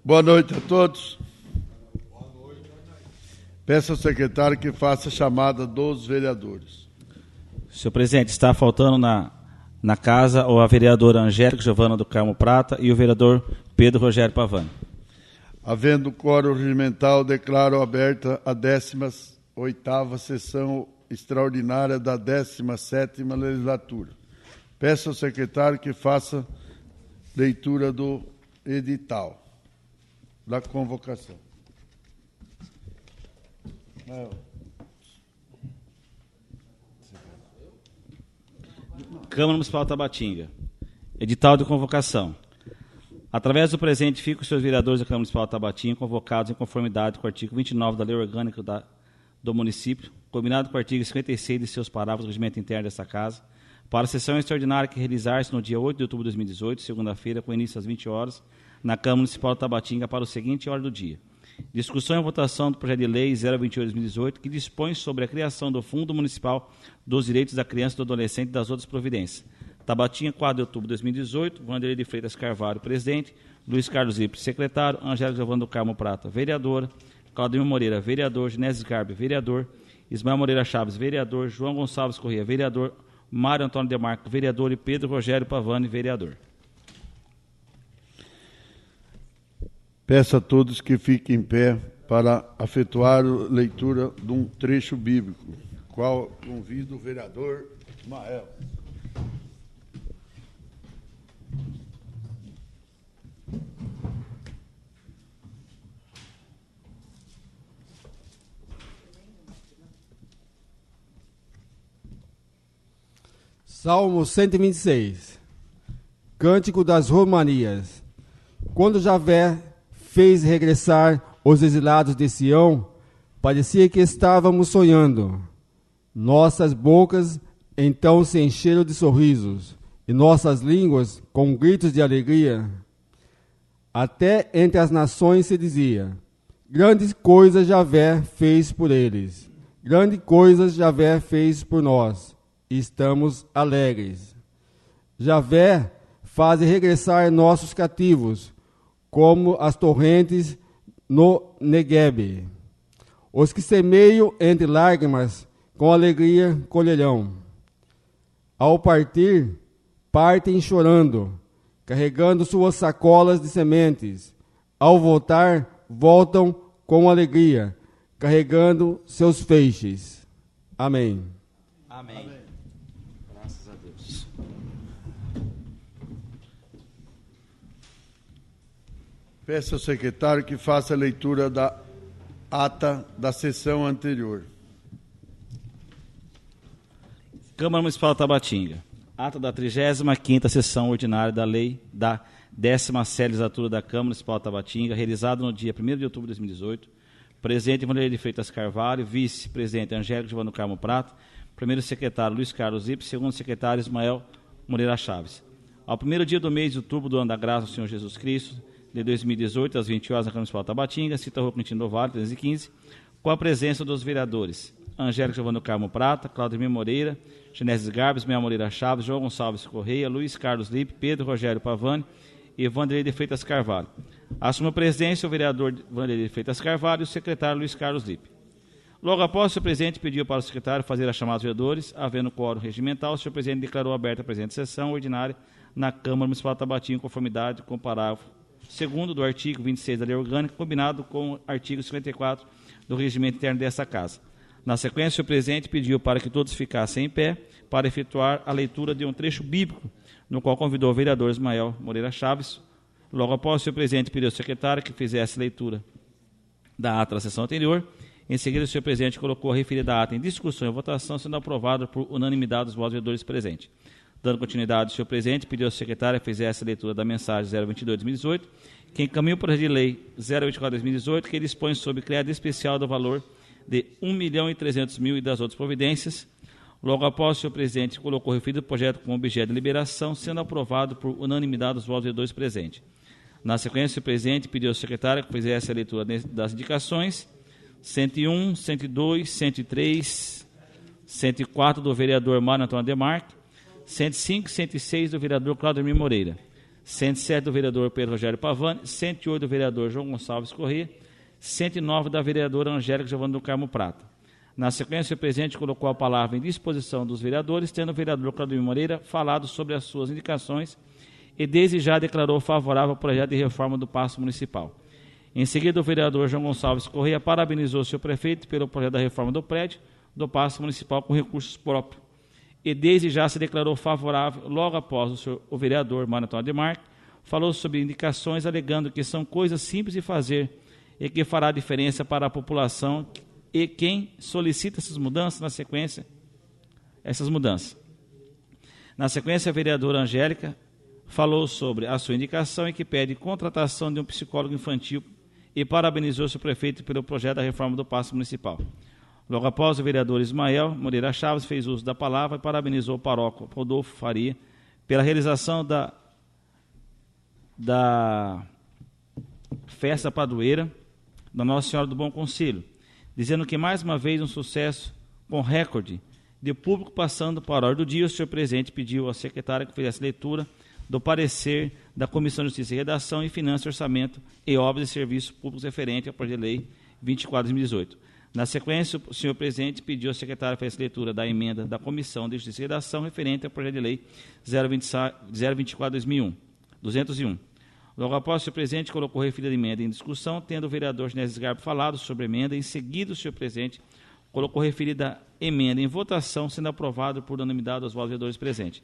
Boa noite a todos. Peço ao secretário que faça a chamada dos vereadores. Senhor presidente, está faltando na casa a vereadora Angélica Giovana do Carmo Prata e o vereador Pedro Rogério Pavani. Havendo quórum regimental, declaro aberta a 18ª sessão extraordinária da 17ª legislatura. Peço ao secretário que faça leitura do edital da convocação. Câmara Municipal de Tabatinga. Edital de convocação. Através do presente, ficam os seus vereadores da Câmara Municipal de Tabatinga convocados em conformidade com o artigo 29 da Lei Orgânica do município, combinado com o artigo 56 de seus parágrafos do regimento interno desta casa, para a sessão extraordinária que realizar-se no dia 8 de outubro de 2018, segunda-feira, com início às 20 horas, na Câmara Municipal de Tabatinga, para o seguinte ordem do dia. Discussão e votação do projeto de lei 028/2018, que dispõe sobre a criação do Fundo Municipal dos Direitos da Criança e do Adolescente e das outras providências. Tabatinga, 4 de outubro de 2018, Vanderlei de Freitas Carvalho, presidente, Luiz Carlos Lippe, secretário, Angélica Giovana do Carmo Prata, vereadora, Claudemir Moreira, vereador, Genésio Garbi, vereador, Ismael Moreira Chaves, vereador, João Gonçalves Corrêa, vereador, Mário Antônio Demarco, vereador, e Pedro Rogério Pavani, vereador. Peço a todos que fiquem em pé para efetuar a leitura de um trecho bíblico, qual convido o vereador Ismael. Salmo 126. Cântico das Romanias. Quando Javé fez regressar os exilados de Sião, parecia que estávamos sonhando. Nossas bocas então se encheram de sorrisos, e nossas línguas com gritos de alegria. Até entre as nações se dizia: grandes coisas Javé fez por eles, grandes coisas Javé fez por nós, e estamos alegres. Javé faz regressar nossos cativos, como as torrentes no Neguebe. Os que semeiam entre lágrimas, com alegria colherão. Ao partir, partem chorando, carregando suas sacolas de sementes. Ao voltar, voltam com alegria, carregando seus feixes. Amém. Amém. Amém. Graças a Deus. Peço ao secretário que faça a leitura da ata da sessão anterior. Câmara Municipal de Tabatinga. Ata da 35ª sessão ordinária da lei da 17ª legislatura da Câmara Municipal de Tabatinga, realizada no dia 1º de outubro de 2018. Presidente Vanderlei de Freitas Carvalho, vice-presidente Angélica Giovana do Carmo Prata, primeiro secretário Luiz Carlos Lippe, segundo secretário Ismael Moreira Chaves. Ao primeiro dia do mês de outubro do ano da graça do Senhor Jesus Cristo, de 2018, às 20 horas, na Câmara Municipal de Tabatinga, Cita Rua Quintino do Vale, 315, com a presença dos vereadores Angélica Giovana do Carmo Prata, Claudemir Moreira, Genésio Garbes, Ismael Moreira Chaves, João Gonçalves Corrêa, Luiz Carlos Lippe, Pedro Rogério Pavani e Vanderlei de Freitas Carvalho. Assume a presidência o vereador Vanderlei de Freitas Carvalho e o secretário Luiz Carlos Lippe. Logo após, o senhor presidente pediu para o secretário fazer a chamada dos vereadores, havendo quórum regimental, o senhor presidente declarou aberta a presente sessão ordinária na Câmara Municipal de Tabatinga, em conformidade com o parágrafo 2º do artigo 26 da Lei Orgânica, combinado com o artigo 54 do regimento interno desta Casa. Na sequência, o senhor presidente pediu para que todos ficassem em pé para efetuar a leitura de um trecho bíblico, no qual convidou o vereador Ismael Moreira Chaves. Logo após, o senhor presidente pediu ao secretário que fizesse leitura da ata da sessão anterior. Em seguida, o senhor presidente colocou a referida ata em discussão e votação, sendo aprovada por unanimidade dos votos dos vereadores presentes. Dando continuidade, o senhor presidente pediu ao secretário que fizesse a leitura da mensagem 022/2018, que encaminha o projeto de lei 024/2018, que dispõe sobre criado especial do valor de R$1.300.000 e das outras providências. Logo após, o senhor presidente colocou o referido projeto como objeto de liberação, sendo aprovado por unanimidade dos votos dos vereadores presentes. Na sequência, o senhor presidente pediu ao secretário que fizesse a leitura das indicações 101, 102, 103, 104 do vereador Mário Antônio Demarque, 105 e 106 do vereador Claudemir Moreira, 107 do vereador Pedro Rogério Pavani, 108 do vereador João Gonçalves Corrêa, 109 da vereadora Angélica Giovana do Carmo Prata. Na sequência, o presidente colocou a palavra em disposição dos vereadores, tendo o vereador Claudemir Moreira falado sobre as suas indicações e desde já declarou favorável ao projeto de reforma do Paço Municipal. Em seguida, o vereador João Gonçalves Corrêa parabenizou o seu prefeito pelo projeto da reforma do prédio do Paço Municipal com recursos próprios e desde já se declarou favorável. Logo após, o vereador Mário Antônio Demarque falou sobre indicações, alegando que são coisas simples de fazer e que fará diferença para a população e quem solicita essas mudanças na sequência. Na sequência, a vereadora Angélica falou sobre a sua indicação e que pede contratação de um psicólogo infantil e parabenizou seu prefeito pelo projeto da reforma do Paço Municipal. Logo após, o vereador Ismael Moreira Chaves fez uso da palavra e parabenizou o paróquio Rodolfo Faria pela realização da festa padroeira da Nossa Senhora do Bom Conselho, dizendo que mais uma vez um sucesso com recorde de público passando para a hora do dia. O senhor presidente pediu à secretária que fizesse leitura do parecer da Comissão de Justiça e Redação e Finanças, Orçamento e Obras e Serviços Públicos referente ao projeto de lei 24/2018. Na sequência, o senhor presidente pediu à secretária que fizesse leitura da emenda da Comissão de Justiça e Redação referente ao projeto de lei 024/2001. Logo após, o senhor presidente colocou a referida emenda em discussão, tendo o vereador Genésio Garbo falado sobre a emenda. Em seguida, o senhor presidente colocou a referida emenda em votação, sendo aprovado por unanimidade dos votos dos vereadores presentes.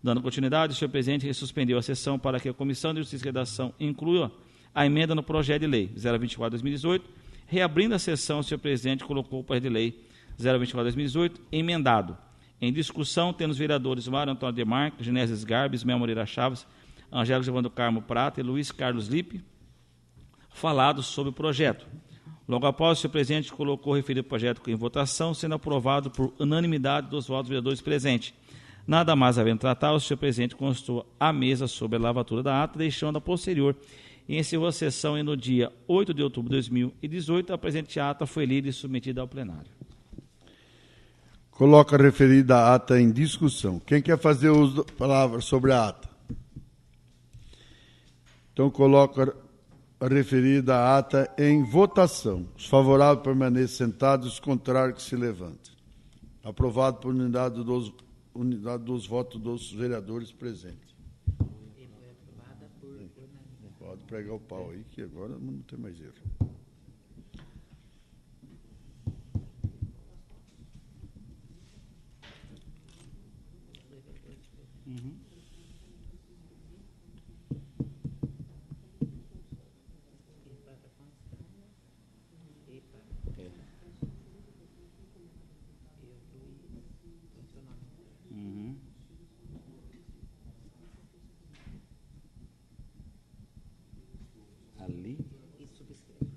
Dando continuidade, o senhor presidente suspendeu a sessão para que a Comissão de Justiça e Redação inclua a emenda no projeto de lei 024/2018. Reabrindo a sessão, o senhor presidente colocou o projeto de lei 024/2018 emendado. Em discussão, tendo os vereadores Mário Antônio Demarque, Genésio Garbo, Ismael Moreira Chaves, Angélica Giovana do Carmo Prata e Luiz Carlos Lippe falado sobre o projeto. Logo após, o senhor presidente colocou o referido projeto em votação, sendo aprovado por unanimidade dos votos dos vereadores presentes. Nada mais havendo tratar, o senhor presidente constou a mesa sobre a lavatura da ata, deixando a posterior, e encerrou a sessão e no dia 8 de outubro de 2018, a presente ata foi lida e submetida ao plenário. Coloca a referida ata em discussão. Quem quer fazer uso da palavra sobre a ata? Então, coloca a referida ata em votação. Os favoráveis permaneçam sentados, os contrários que se levantem. Aprovado por unidade dos votos dos vereadores presentes. Pode pregar o pau aí, que agora não tem mais erro. Ali. E subscreve.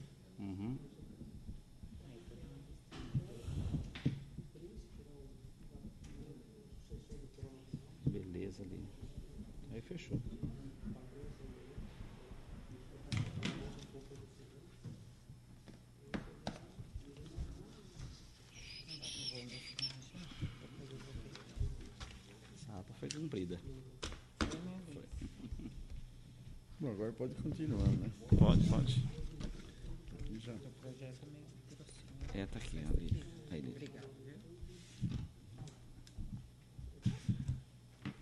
Beleza ali. Aí fechou. Essa ata foi cumprida. Bom, agora pode continuar, né? Pode. Aqui já. Tá aqui, ali. Aí.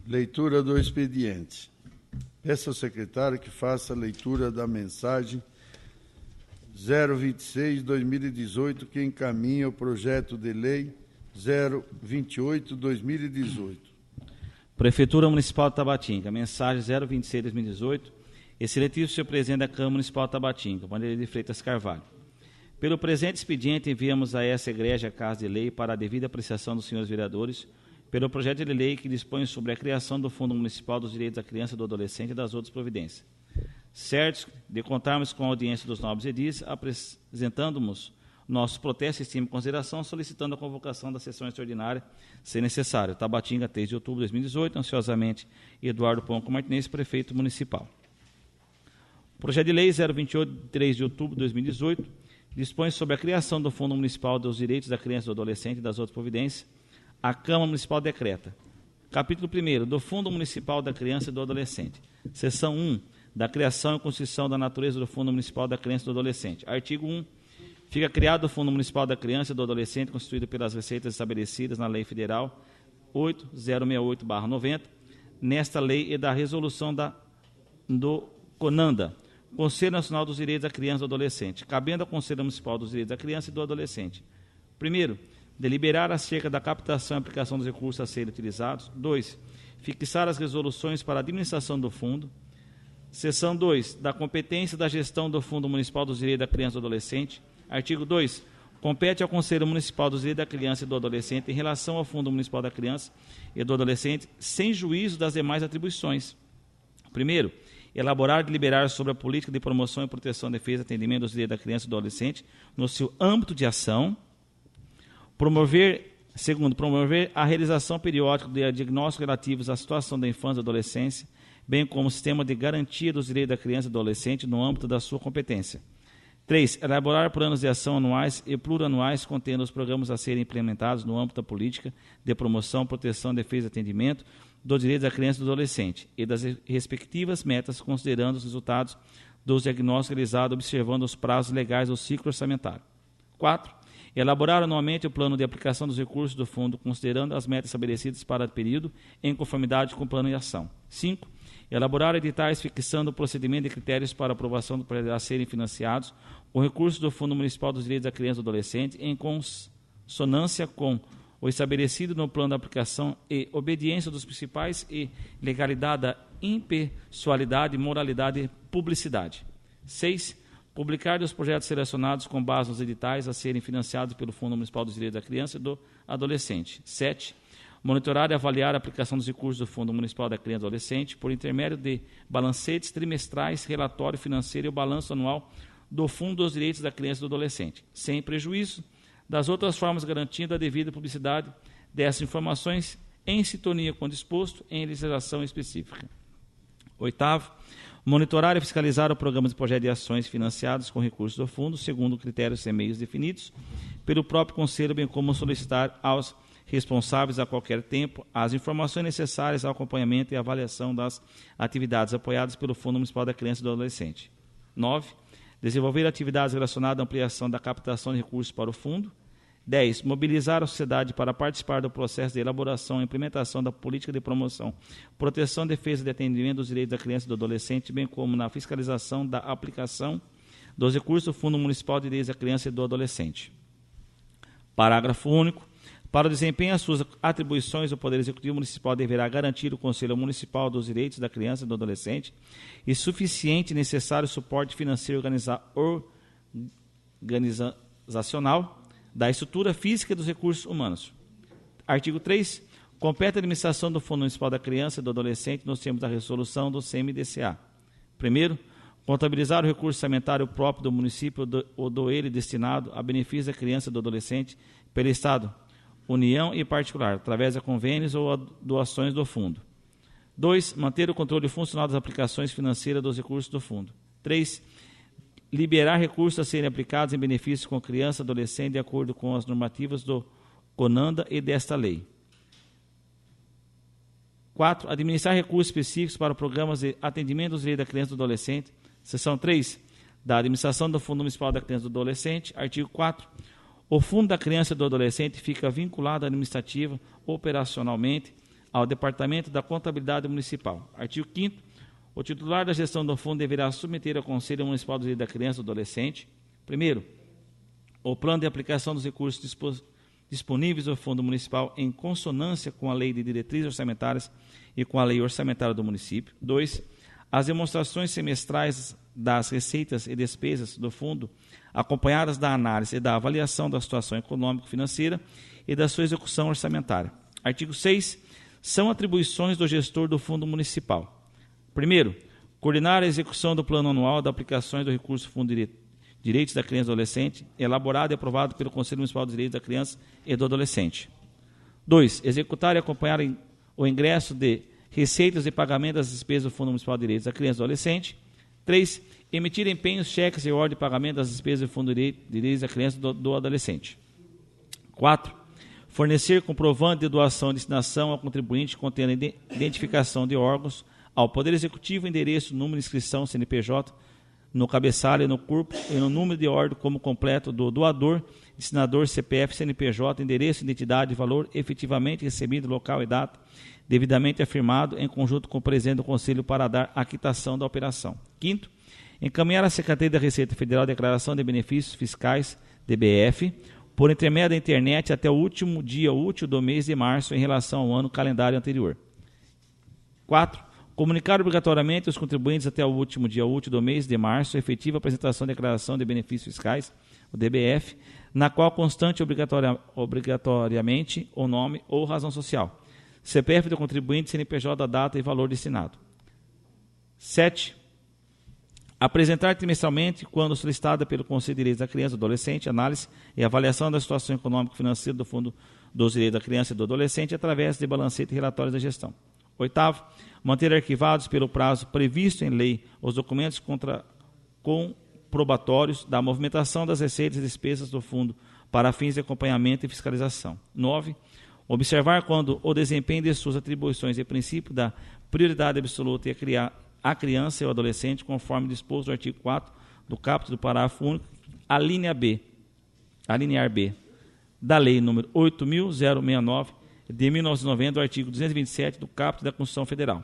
Leitura do expediente. Peço ao secretário que faça a leitura da mensagem 026/2018, que encaminha o projeto de lei 028/2018. Prefeitura Municipal de Tabatinga, mensagem 026/2018. Excelentíssimo senhor presidente da Câmara Municipal de Tabatinga, Vanderlei de Freitas Carvalho. Pelo presente expediente, enviamos a essa egrégia Casa de Lei para a devida apreciação dos senhores vereadores, pelo projeto de lei que dispõe sobre a criação do Fundo Municipal dos Direitos da Criança e do Adolescente e das outras providências. Certos de contarmos com a audiência dos nobres edis, apresentando-nos nosso protesto, estima e consideração, solicitando a convocação da sessão extraordinária, se necessário. Tabatinga, 3 de outubro de 2018, ansiosamente, Eduardo Ponco Martinez, prefeito municipal. Projeto de lei 028, 3 de outubro de 2018, dispõe sobre a criação do Fundo Municipal dos Direitos da Criança e do Adolescente e das outras providências. A Câmara Municipal decreta Capítulo 1º, do Fundo Municipal da Criança e do Adolescente. Seção 1, da criação e constituição da natureza do Fundo Municipal da Criança e do Adolescente. Artigo 1. Fica criado o Fundo Municipal da Criança e do Adolescente, constituído pelas receitas estabelecidas na Lei Federal 8068/90, nesta lei e da resolução do CONANDA, Conselho Nacional dos Direitos da Criança e do Adolescente, cabendo ao Conselho Municipal dos Direitos da Criança e do Adolescente. Primeiro, deliberar acerca da captação e aplicação dos recursos a serem utilizados. 2. Fixar as resoluções para a administração do fundo. Seção 2. Da competência da gestão do Fundo Municipal dos Direitos da Criança e do Adolescente. Artigo 2. Compete ao Conselho Municipal dos Direitos da Criança e do Adolescente em relação ao Fundo Municipal da Criança e do Adolescente, sem juízo das demais atribuições. Primeiro, elaborar e deliberar sobre a política de promoção e proteção, defesa e atendimento dos direitos da criança e do adolescente no seu âmbito de ação. Segundo, promover a realização periódica de diagnósticos relativos à situação da infância e da adolescência, bem como o sistema de garantia dos direitos da criança e do adolescente no âmbito da sua competência. 3. Elaborar planos de ação anuais e plurianuais contendo os programas a serem implementados no âmbito da política de promoção, proteção, defesa e atendimento dos direitos da criança e do adolescente e das respectivas metas, considerando os resultados dos diagnósticos realizados, observando os prazos legais do ciclo orçamentário. 4. Elaborar anualmente o plano de aplicação dos recursos do fundo, considerando as metas estabelecidas para o período, em conformidade com o plano de ação. 5. Elaborar editais fixando o procedimento e critérios para aprovação a serem financiados com recursos do Fundo Municipal dos Direitos da Criança e do Adolescente, em consonância com o estabelecido no plano de aplicação e obediência dos principais e legalidade da impessoalidade, moralidade e publicidade. 6. Publicar os projetos selecionados com base nos editais a serem financiados pelo Fundo Municipal dos Direitos da Criança e do Adolescente. 7. Monitorar e avaliar a aplicação dos recursos do Fundo Municipal da Criança e do Adolescente por intermédio de balancetes trimestrais, relatório financeiro e o balanço anual do Fundo dos Direitos da Criança e do Adolescente, sem prejuízo das outras formas, garantindo a devida publicidade dessas informações em sintonia com o disposto em legislação específica. 8º, monitorar e fiscalizar o programa de projetos de ações financiados com recursos do fundo, segundo critérios e meios definidos pelo próprio Conselho, bem como solicitar aos responsáveis a qualquer tempo as informações necessárias ao acompanhamento e avaliação das atividades apoiadas pelo Fundo Municipal da Criança e do Adolescente. 9. Desenvolver atividades relacionadas à ampliação da captação de recursos para o fundo. 10. Mobilizar a sociedade para participar do processo de elaboração e implementação da política de promoção, proteção, defesa e atendimento dos direitos da criança e do adolescente, bem como na fiscalização da aplicação dos recursos do Fundo Municipal de Direitos da Criança e do Adolescente. Parágrafo único. Para o desempenho das suas atribuições, o Poder Executivo Municipal deverá garantir ao Conselho Municipal dos Direitos da Criança e do Adolescente e suficiente e necessário suporte financeiro organizacional da estrutura física e dos recursos humanos. Artigo 3. Compete a administração do Fundo Municipal da Criança e do Adolescente nos termos da resolução do CMDCA. Primeiro, contabilizar o recurso orçamentário próprio do município ou do ele destinado a benefício da criança e do adolescente pelo Estado, União e particular, através de convênios ou doações do fundo. 2. Manter o controle funcional das aplicações financeiras dos recursos do fundo. 3. Liberar recursos a serem aplicados em benefícios com criança e adolescente de acordo com as normativas do CONANDA e desta lei. 4. Administrar recursos específicos para programas de atendimento dos direitos da criança e do adolescente. Seção 3. Da administração do Fundo Municipal da Criança e do Adolescente. Artigo 4. O Fundo da Criança e do Adolescente fica vinculado administrativa, operacionalmente, ao Departamento da Contabilidade Municipal. Artigo 5º. O titular da gestão do fundo deverá submeter ao Conselho Municipal dos Direitos da Criança e do Adolescente, primeiro, o plano de aplicação dos recursos disponíveis do Fundo Municipal em consonância com a Lei de Diretrizes Orçamentárias e com a Lei Orçamentária do Município. 2. As demonstrações semestrais das receitas e despesas do fundo, acompanhadas da análise e da avaliação da situação econômico-financeira e da sua execução orçamentária. Artigo 6. São atribuições do gestor do Fundo Municipal. Primeiro, coordenar a execução do plano anual de aplicações do recurso Fundo de Direitos da Criança e do Adolescente, elaborado e aprovado pelo Conselho Municipal dos Direitos da Criança e do Adolescente. 2. Executar e acompanhar o ingresso de receitas e pagamento das despesas do Fundo Municipal de Direitos da Criança e do Adolescente. 3. Emitir empenhos, cheques e ordem de pagamento das despesas do Fundo de Direitos da Criança e do Adolescente. 4. fornecer comprovante de doação e destinação ao contribuinte contendo identificação de órgãos ao Poder Executivo, endereço, número de inscrição, CNPJ, no cabeçalho e no corpo e no número de ordem como completo do doador, destinador, CPF, CNPJ, endereço, identidade, valor efetivamente recebido, local e data, devidamente afirmado, em conjunto com o presidente do Conselho para dar a quitação da operação. Quinto, encaminhar à Secretaria da Receita Federal a declaração de benefícios fiscais, DBF, por intermédio da internet até o último dia útil do mês de março em relação ao ano calendário anterior. 4. Comunicar obrigatoriamente aos contribuintes até o último dia útil do mês de março a efetiva apresentação da declaração de benefícios fiscais, o DBF, na qual constante obrigatoriamente o nome ou razão social, CPF do contribuinte, CNPJ, a data e valor destinado. 7. Apresentar trimestralmente, quando solicitada pelo Conselho de Direitos da Criança e do Adolescente, análise e avaliação da situação econômica e financeira do Fundo dos Direitos da Criança e do Adolescente através de balancete e relatórios da gestão. 8. Manter arquivados pelo prazo previsto em lei os documentos comprobatórios da movimentação das receitas e despesas do fundo para fins de acompanhamento e fiscalização. 9. Observar quando o desempenho de suas atribuições e princípio da prioridade absoluta a criança e o adolescente, conforme disposto no artigo 4 do caput do parágrafo único, alínea B, da Lei nº 8.069, de 1990, do artigo 227 do caput da Constituição Federal.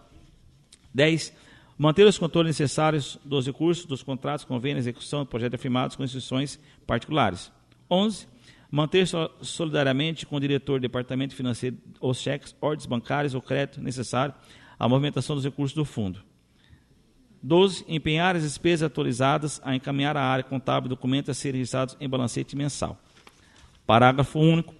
10. Manter os controles necessários dos recursos, dos contratos, convênios, execução de projetos firmados com instituições particulares. 11. Manter solidariamente com o diretor do Departamento Financeiro os cheques, ordens bancárias ou crédito necessário à movimentação dos recursos do fundo. 12. Empenhar as despesas atualizadas a encaminhar à área contábil documentos a serem registrados em balancete mensal. Parágrafo único.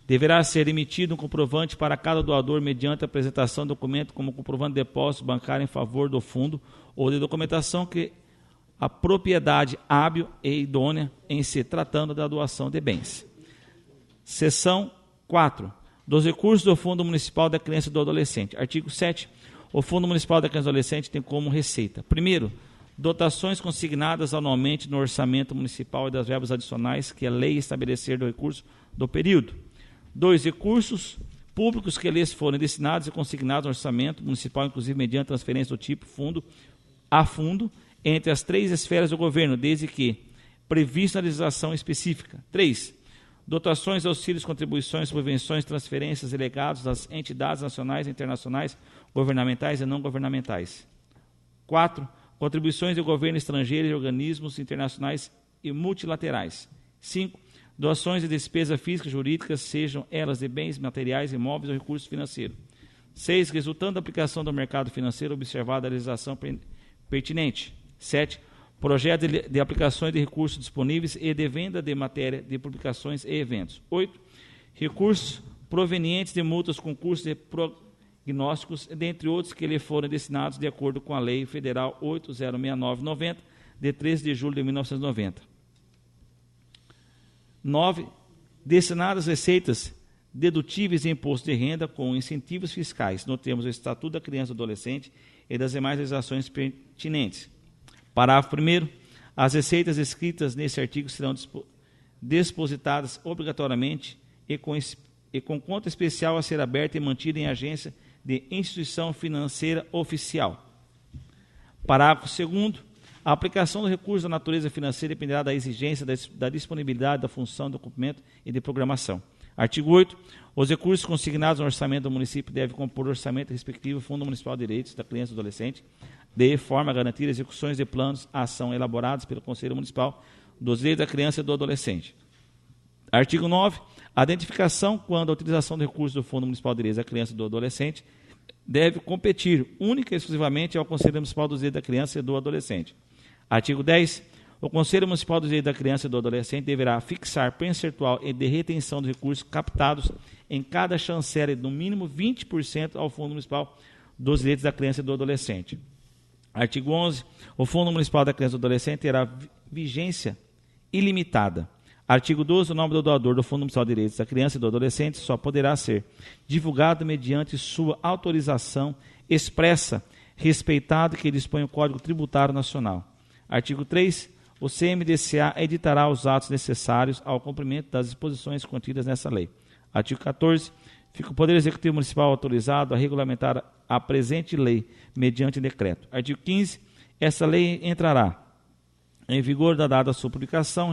Deverá ser emitido um comprovante para cada doador mediante a apresentação de documento como comprovante de depósito bancário em favor do fundo ou de documentação que a propriedade hábil e idônea em se tratando da doação de bens. Seção 4. Dos recursos do Fundo Municipal da Criança e do Adolescente. Artigo 7. O Fundo Municipal da Criança e do Adolescente tem como receita: primeiro, dotações consignadas anualmente no orçamento municipal e das verbas adicionais que a lei estabelecer do recurso do período. 2. Recursos públicos que lhes forem destinados e consignados no orçamento municipal, inclusive mediante transferência do tipo fundo a fundo, entre as 3 esferas do governo, desde que previsto na legislação específica. 3. Dotações, auxílios, contribuições, subvenções, transferências e legados das entidades nacionais e internacionais, governamentais e não governamentais. 4. Contribuições do governo estrangeiro e organismos internacionais e multilaterais. 5. Doações e despesas físicas e jurídicas, sejam elas de bens materiais, imóveis ou recursos financeiros. 6. Resultando da aplicação do mercado financeiro, observada a legislação pertinente. 7. Projeto de aplicações de recursos disponíveis e de venda de matéria de publicações e eventos. 8. Recursos provenientes de multas, concursos e prognósticos, dentre outros que lhe foram destinados de acordo com a Lei Federal 8069-90, de 13 de julho de 1990. 9. Destinadas receitas dedutíveis de imposto de renda com incentivos fiscais, no termos do Estatuto da Criança e do Adolescente e das demais legislações pertinentes. Parágrafo 1º. As receitas escritas nesse artigo serão depositadas obrigatoriamente e com conta especial a ser aberta e mantida em agência de instituição financeira oficial. Parágrafo 2º. A aplicação do recurso da natureza financeira dependerá da exigência da disponibilidade da função do cumprimento e de programação. Artigo 8. Os recursos consignados no orçamento do município devem compor o orçamento respectivo do Fundo Municipal de Direitos da Criança e do Adolescente, de forma a garantir execuções de planos de ação elaborados pelo Conselho Municipal dos Direitos da Criança e do Adolescente. Artigo 9. A identificação quando a utilização do recurso do Fundo Municipal de Direitos da Criança e do Adolescente deve competir única e exclusivamente ao Conselho Municipal dos Direitos da Criança e do Adolescente. Artigo 10. O Conselho Municipal dos Direitos da Criança e do Adolescente deverá fixar percentual de retenção dos recursos captados em cada chancela de no mínimo 20% ao Fundo Municipal dos Direitos da Criança e do Adolescente. Artigo 11. O Fundo Municipal da Criança e do Adolescente terá vigência ilimitada. Artigo 12. O nome do doador do Fundo Municipal de Direitos da Criança e do Adolescente só poderá ser divulgado mediante sua autorização expressa, respeitado que dispõe o Código Tributário Nacional. Artigo 3. O CMDCA editará os atos necessários ao cumprimento das disposições contidas nessa lei. Artigo 14. Fica o Poder Executivo Municipal autorizado a regulamentar a presente lei mediante decreto. Artigo 15. Essa lei entrará em vigor da data da sua publicação,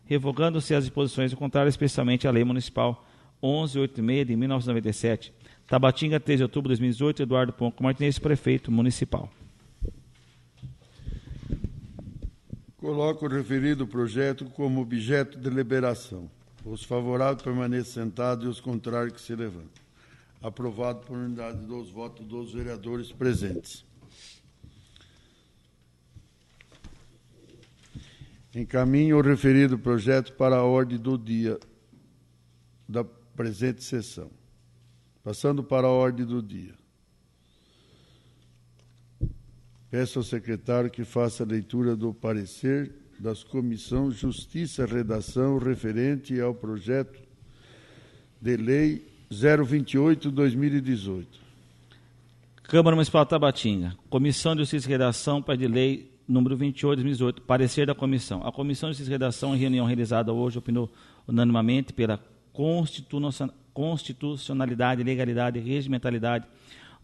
revogando-se as disposições contrárias, especialmente a Lei Municipal 1186 de 1997. Tabatinga, 3 de outubro de 2018, Eduardo Ponco Martinez, prefeito municipal. Coloco o referido projeto como objeto de deliberação. Os favoráveis permaneçam sentados e os contrários que se levantem. Aprovado por unanimidade dos votos dos vereadores presentes. Encaminho o referido projeto para a ordem do dia da presente sessão. Passando para a ordem do dia. Peço ao secretário que faça a leitura do parecer das comissões Justiça e Redação referente ao projeto de lei 028/2018. Câmara Municipal de Tabatinga. Comissão de Justiça e Redação, para de lei número 28/2018. Parecer da comissão. A Comissão de Justiça e Redação, em reunião realizada hoje, opinou unanimemente pela constitucionalidade, legalidade e regimentalidade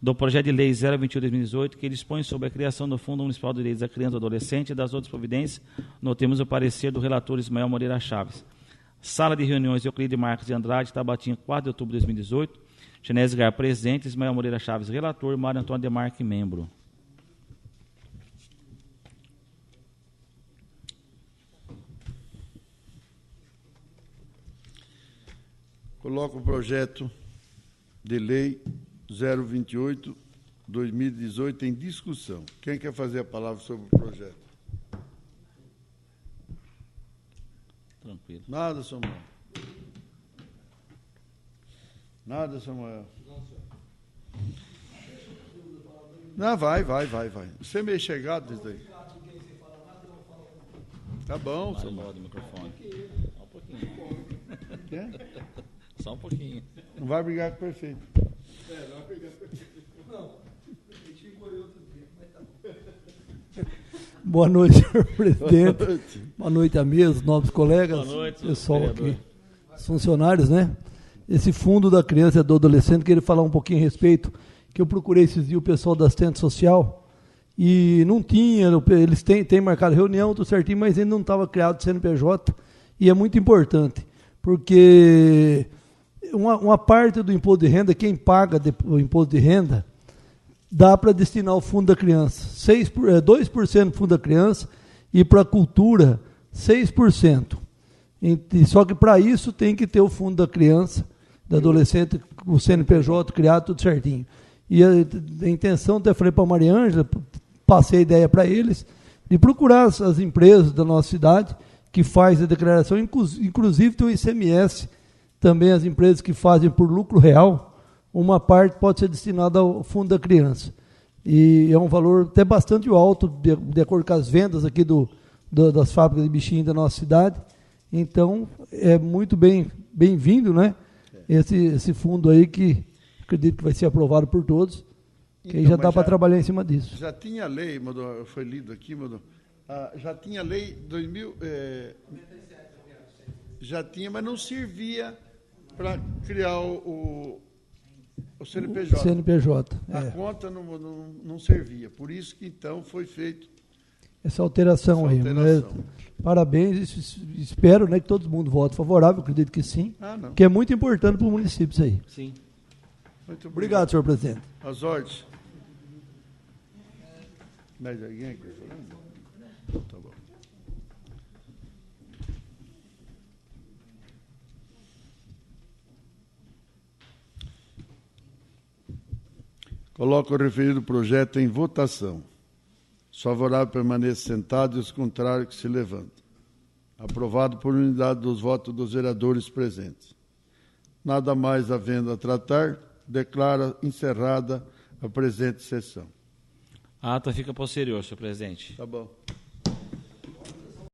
do projeto de lei 021/2018, que dispõe sobre a criação do Fundo Municipal de Direitos da Criança e do Adolescente e das outras providências. Notemos o parecer do relator Ismael Moreira Chaves. Sala de reuniões Euclide Marques de Andrade, Tabatinga, 4 de outubro de 2018. Genésio Gar, presidente. Ismael Moreira Chaves, relator. Mário Antônio Demarque, membro. Coloco o projeto de lei 028/2018 em discussão. Quem quer fazer a palavra sobre o projeto? Tranquilo. Nada, Samuel. Nada, Samuel. Não, vai. Você é meio chegado nisso daí. Tá bom, Samuel. Do microfone. Só um pouquinho. Quer? Só um pouquinho. Não vai brigar com o prefeito. Não vai brigar com o prefeito. Não. Ele engoliu outro dia, mas tá bom. Boa noite, senhor presidente. Boa noite a mesa, novos colegas. Boa noite, pessoal vereador. aqui. Os funcionários, né? Esse fundo da criança e do adolescente, queria falar um pouquinho a respeito, que eu procurei esses dias o pessoal da assistente social e não tinha, eles têm marcado reunião, tudo certinho, mas ainda não estava criado o CNPJ, e é muito importante, porque uma parte do imposto de renda, quem paga o imposto de renda, dá para destinar ao fundo da criança, 2% fundo da criança, e para a cultura, 6%. Só que para isso tem que ter o fundo da criança, do adolescente, o CNPJ criado, tudo certinho. E a intenção, até falei para a Maria Ângela, passei a ideia para eles, de procurar as empresas da nossa cidade que fazem a declaração, inclusive tem o ICMS, também as empresas que fazem por lucro real, uma parte pode ser destinada ao fundo da criança. E é um valor até bastante alto, de acordo com as vendas aqui das fábricas de bichinhos da nossa cidade. Então, é muito bem-vindo, né? Esse fundo aí, que acredito que vai ser aprovado por todos, que Então, aí já dá para trabalhar em cima disso. Já tinha lei, foi lido aqui, já tinha lei 2000, já tinha, mas não servia para criar o CNPJ. O CNPJ, A conta não servia, por isso que então foi feito essa alteração aí. Né? Parabéns, espero, né, que todo mundo vote favorável, acredito que sim, que é muito importante para o município isso aí. Sim. Muito Obrigado, senhor presidente. As ordens. Mais alguém quer falar? Tá bom. Coloco o referido projeto em votação. Os favoráveis permaneçam sentados e os contrários que se levantem. Aprovado por unanimidade dos votos dos vereadores presentes. Nada mais havendo a tratar, declara encerrada a presente sessão. A ata fica posterior, senhor presidente. Tá bom.